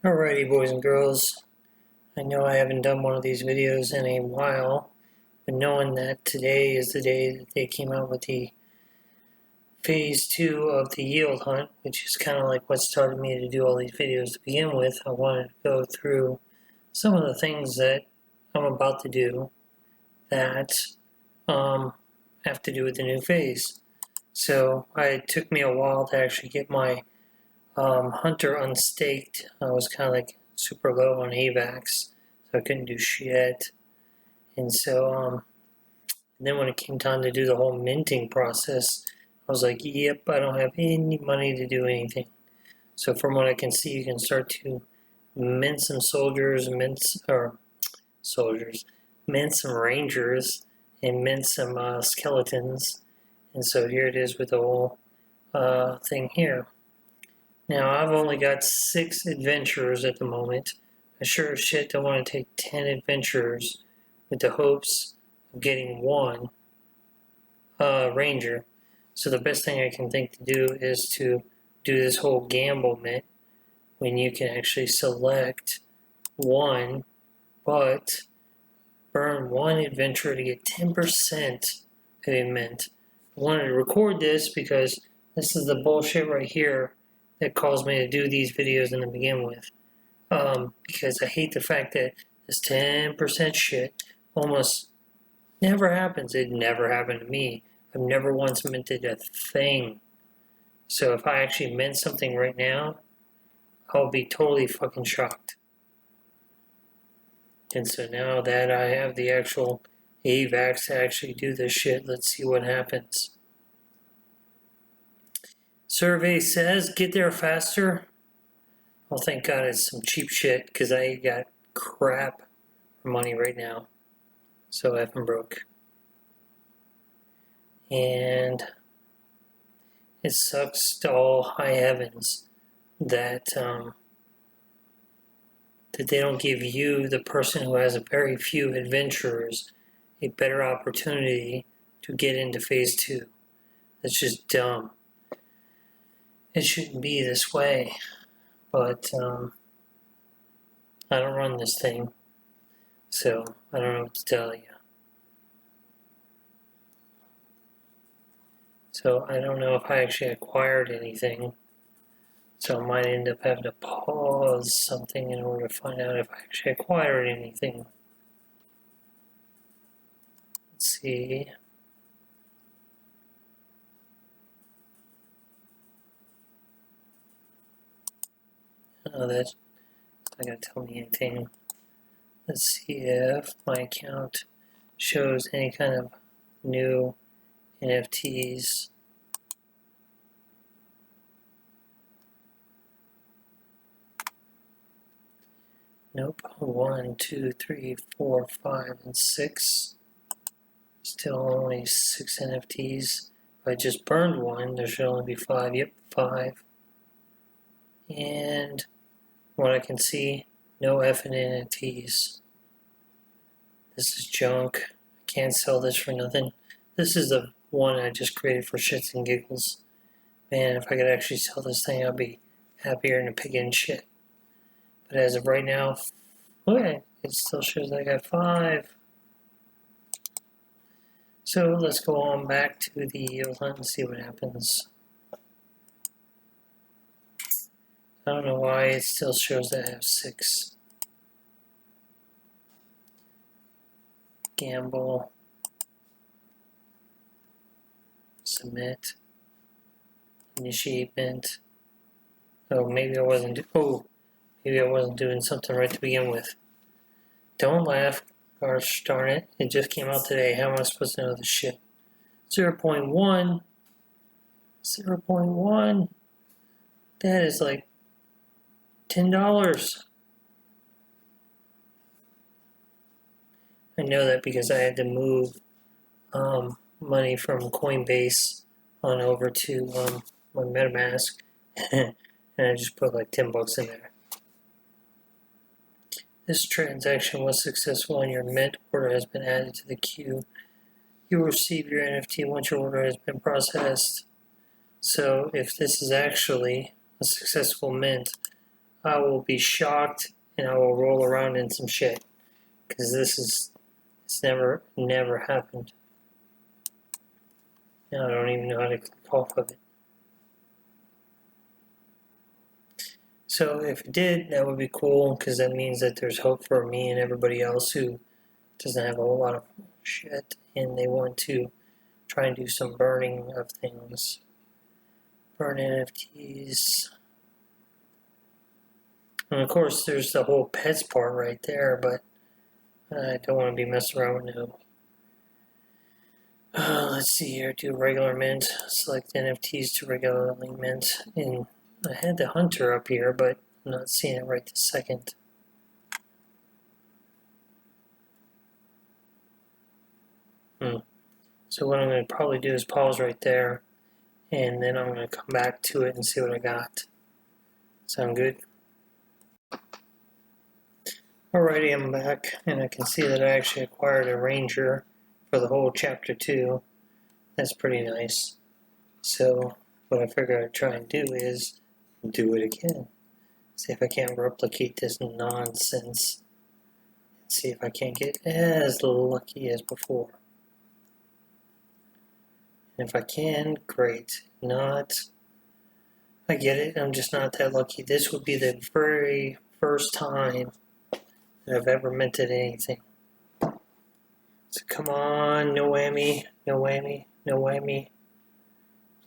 Alrighty, boys and girls, I know I haven't done one of these videos in a while, but knowing that today is the day that they came out with the phase 2 of the Yield Hunt, which is kind of like what started me to do all these videos to begin with, I wanted to go through some of the things that I'm about to do that have to do with the new phase. So it took me a while to actually get my Hunter unstaked. I was kind of like super low on AVAX, so I couldn't do shit. And so, and then when it came time to do the whole minting process, I was like, yep, I don't have any money to do anything. So from what I can see, you can start to mint some mint some rangers, and mint some skeletons. And so here it is with the whole thing here. Now, I've only got 6 adventurers at the moment. I sure as shit don't want to take 10 adventurers with the hopes of getting 1 ranger. So the best thing I can think to do is to do this whole gamble mint when you can actually select 1, but burn 1 adventurer to get 10% of a mint. I wanted to record this because this is the bullshit right here that caused me to do these videos in the begin with. Because I hate the fact that this 10% shit almost never happens. It never happened to me. I've never once minted a thing. So if I actually mint something right now, I'll be totally fucking shocked. And so now that I have the actual AVAX to actually do this shit, let's see what happens. Survey says, get there faster. Well, thank God it's some cheap shit, because I got crap for money right now. So effing broke. And it sucks to all high heavens that that they don't give you, the person who has a very few adventurers, a better opportunity to get into phase 2. That's just dumb. It shouldn't be this way. But I don't run this thing, so I don't know what to tell you. So I don't know if I actually acquired anything, so I might end up having to pause something in order to find out if I actually acquired anything. Let's see. Oh, that's not going to tell me anything. Let's see if my account shows any kind of new NFTs. Nope. 1, 2, 3, 4, 5, and 6. Still only 6 NFTs. If I just burned 1, there should only be 5. Yep, 5. And what I can see, no effing NFTs. This is junk. I can't sell this for nothing. This is the one I just created for shits and giggles. Man, if I could actually sell this thing, I'd be happier than a pig in shit. But as of right now, okay, it still shows I got 5. So let's go on back to the Yield Hunt and see what happens. I don't know why it still shows that I have 6. Gamble. Submit. Initiate mint. Oh, maybe I wasn't doing something right to begin with. Don't laugh. Gosh darn it. It just came out today. How am I supposed to know this shit? 0.1. 0.1. That is like $10. I know that because I had to move money from Coinbase on over to my MetaMask, and I just put like $10 in there. This transaction was successful and your mint order has been added to the queue. You will receive your NFT once your order has been processed. So if this is actually a successful mint, I will be shocked and I will roll around in some shit. Because it's never happened. Now I don't even know how to click off of it. So if it did, that would be cool, because that means that there's hope for me and everybody else who doesn't have a whole lot of shit and they want to try and do some burning of things. Burn NFTs. And of course there's the whole pets part right there, but I don't want to be messing around with no. Let's see here, do regular mint, select NFTs to regularly mint, and I had the hunter up here, but I'm not seeing it right this second. So what I'm going to probably do is pause right there, and then I'm going to come back to it and see what I got. Sound good? Alrighty, I'm back, and I can see that I actually acquired a ranger for the whole chapter 2. That's pretty nice. So what I figured I'd try and do is do it again. See if I can't replicate this nonsense. And see if I can't get as lucky as before. And if I can, great. Not, I get it, I'm just not that lucky. This would be the very first time that I've ever minted anything. So come on, no whammy, no whammy, no whammy.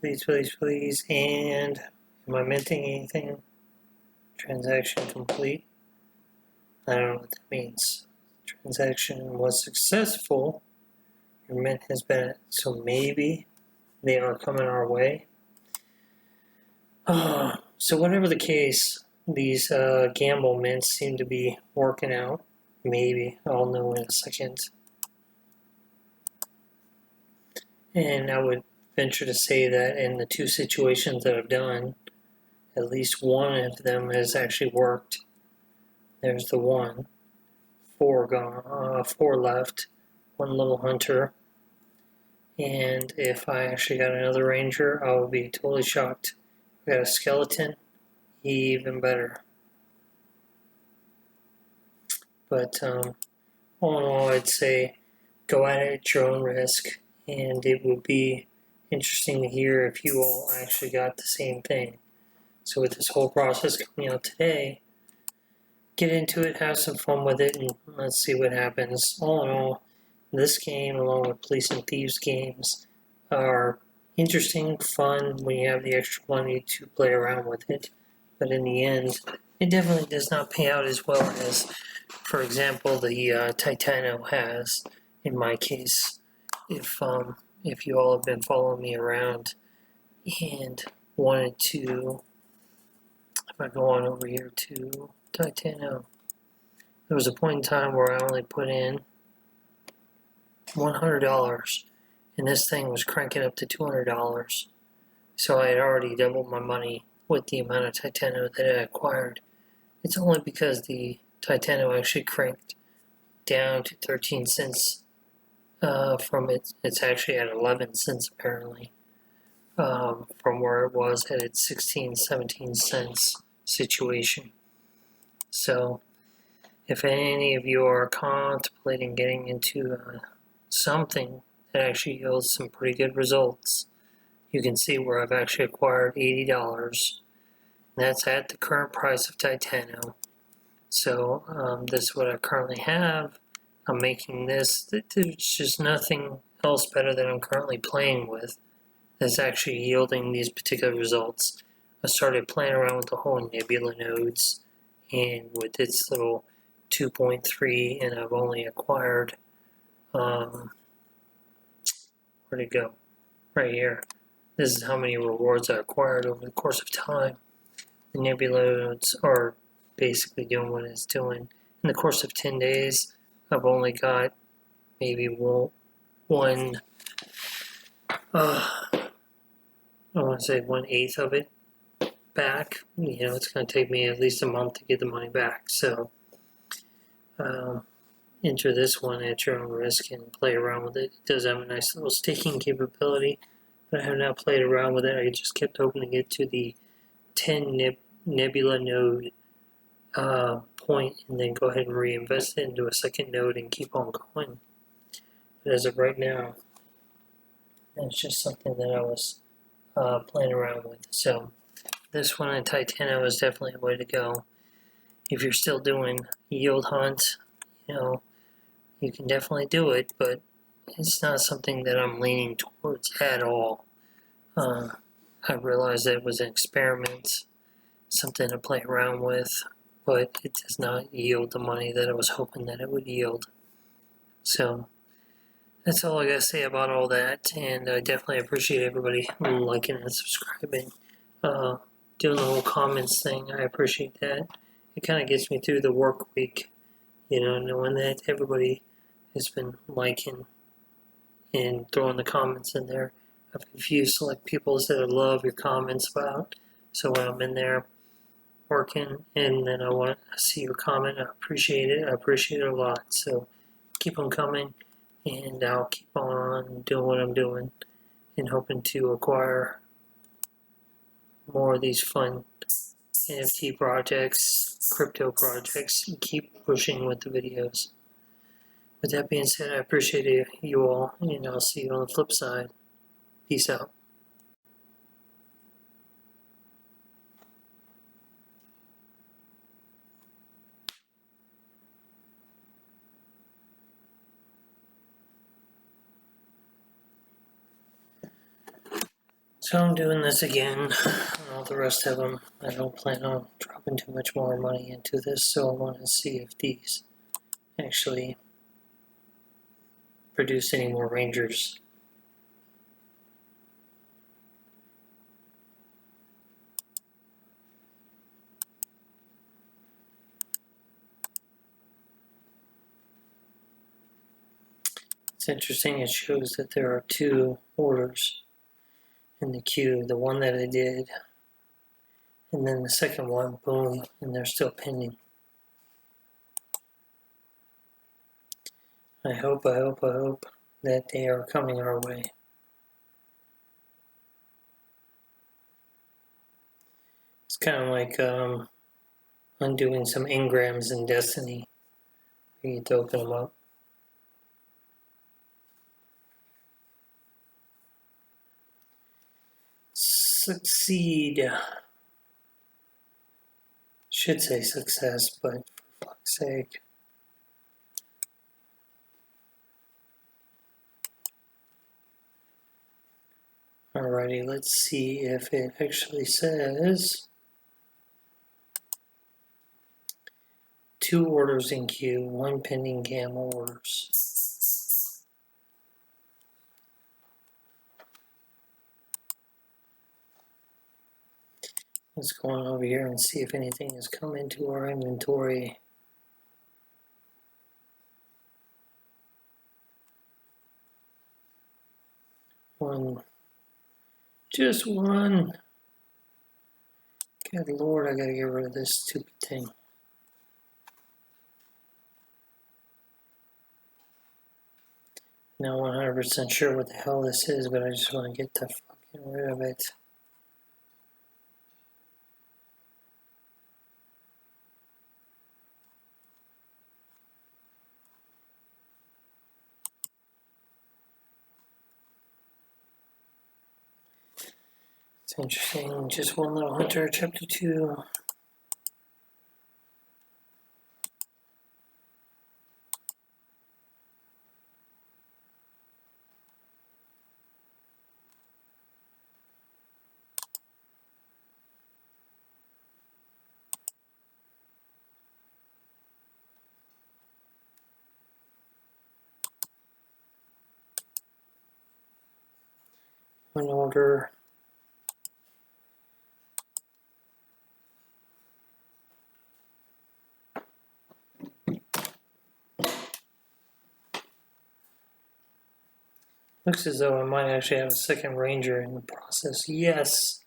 Please, please, please. And am I minting anything? Transaction complete. I don't know what that means. Transaction was successful. Your mint has been, so maybe they are coming our way. So whatever the case, these gamble mints seem to be working out. Maybe. I'll know in a second. And I would venture to say that in the 2 situations that I've done, at least one of them has actually worked. There's the one. 4 gone, 4 left. 1 little hunter. And if I actually got another ranger, I would be totally shocked. I got a skeleton, even better. But all in all, I'd say go at it at your own risk, and it would be interesting to hear if you all actually got the same thing. So with this whole process coming out today, get into it, have some fun with it, and let's see what happens. All in all, this game, along with Police and Thieves games, are interesting, fun when you have the extra money to play around with it. But in the end, it definitely does not pay out as well as, for example, the Titano has, in my case. If you all have been following me around and wanted to, if I go on over here to Titano, there was a point in time where I only put in $100, and this thing was cranking up to $200. So I had already doubled my money with the amount of Titano that I acquired. It's only because the Titano actually cranked down to 13 cents from it's actually at 11 cents apparently, from where it was at its 16, 17 cents situation. So if any of you are contemplating getting into something that actually yields some pretty good results, you can see where I've actually acquired $80. That's at the current price of Titano. So this is what I currently have. I'm making this. There's just nothing else better than I'm currently playing with that's actually yielding these particular results. I started playing around with the whole nebula nodes and with its little 2.3, and I've only acquired, where'd it go? Right here. This is how many rewards I acquired over the course of time. The nebula nodes are basically doing what it's doing. In the course of 10 days, I've only got maybe one, I want to say 1/8 of it back. You know, it's going to take me at least a month to get the money back. So, enter this one at your own risk and play around with it. It does have a nice little staking capability, but I have not played around with it. I just kept hoping to get to the 10 nebula node point and then go ahead and reinvest it into a second node and keep on going. But as of right now, it's just something that I was playing around with. So this one in Titanium was definitely a way to go. If you're still doing Yield Hunt, you can definitely do it, but it's not something that I'm leaning towards at all. I realized that it was an experiment, something to play around with, but it does not yield the money that I was hoping that it would yield. So that's all I gotta say about all that, and I definitely appreciate everybody liking and subscribing. Doing the whole comments thing, I appreciate that. It kind of gets me through the work week, knowing that everybody has been liking and throwing the comments in there. I have a few select people that I love your comments about, so when I'm in there working and then I want to see your comment, I appreciate it. I appreciate it a lot. So keep them coming, and I'll keep on doing what I'm doing and hoping to acquire more of these fun NFT projects, crypto projects, and keep pushing with the videos. With that being said, I appreciate you all, and I'll see you on the flip side. Peace out. So I'm doing this again on all the rest of them. I don't plan on dropping too much more money into this, so I want to see if these actually produce any more Rangers. It's interesting, it shows that there are 2 orders in the queue. The one that I did, and then the second one, boom, and they're still pending. I hope that they are coming our way. It's kind of like undoing some engrams in Destiny. You get to open them up. Succeed. Should say success, but for fuck's sake. Alrighty, let's see if it actually says 2 orders in queue, 1 pending gamma orders. Let's go on over here and see if anything has come into our inventory. One. Just one. Good Lord, I gotta get rid of this stupid thing. Not 100% sure what the hell this is, but I just want to get the fucking rid of it. It's interesting. Just one little hunter, chapter 2. One order. Looks as though I might actually have a second ranger in the process. Yes,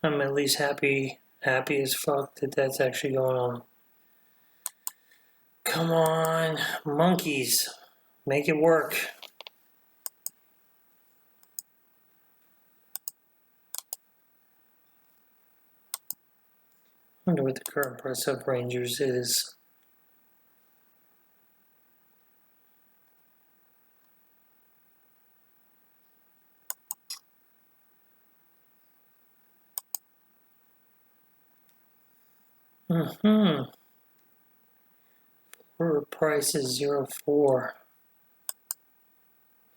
I'm at least happy as fuck that that's actually going on. Come on, monkeys, make it work. Wonder what the current price of Rangers is. Her price is 0.4.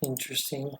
Interesting.